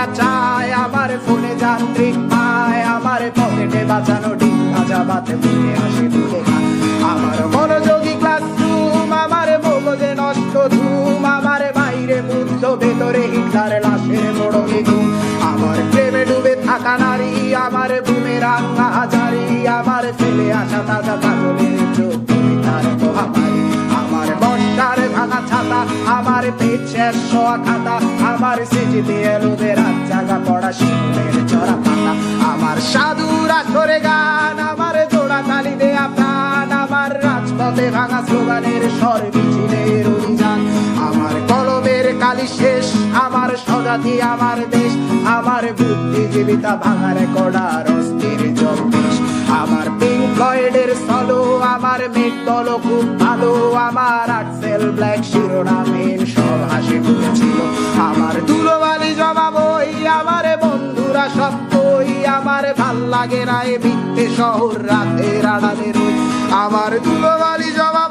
ওরা চায় আমার ফোনে যান্ত্রিক পায়, আমার পকেটে বাঁচানো ডিম ভাজা ভাতে বুকে হাসি তুলে খায়। আমার মনোযোগী ক্লাসরুম, আমার মগজে নষ্ট ধুম, আমার বাইরে বুদ্ধ ভেতরে হিটলার লাশের বড় ঘুম। আমার প্রেমে ডুবে থাকা নারী, আমার বুমেরাং হাজারি, আমার ফেলে আসা তাজা কাজলের চোখ তার মহামারী। আমার বর্ষার ভাঙা ছাতা, আমার পেট শেষ হওয়া খাতা, আমার স্মৃতিতে এলোবে রাত জাগা পড়া শিশুদের চড়া পাতা। আমার সাধুর আসরে গান, আমার জোড়া তালি দেয়া প্রাণ, আমার রাজপথে ভাঙা স্লোগানের স্বর মিছিলের অভিযান। আমার কলমের কালি শেষ, আমার স্বজাতি আমার দেশ, আমার বুদ্ধিজীবিতা ভাঙার কড়ার অস্থির জম্পেশ। আমার পিঙ্ক ফ্লয়েডের সলো, আমার মেট দল খুব ভালো, আমার আর্টসেল ব্ল্যাক শিরোনামের সব হাসি তুলেছিল। আমার ধুলোবালি জমা বই, আমার বন্ধুরা সব কই, আমার ভাল লাগে না এ মিথ্যে শহর রাতের আড়ালে রই। আমার ধুলোবালি জমা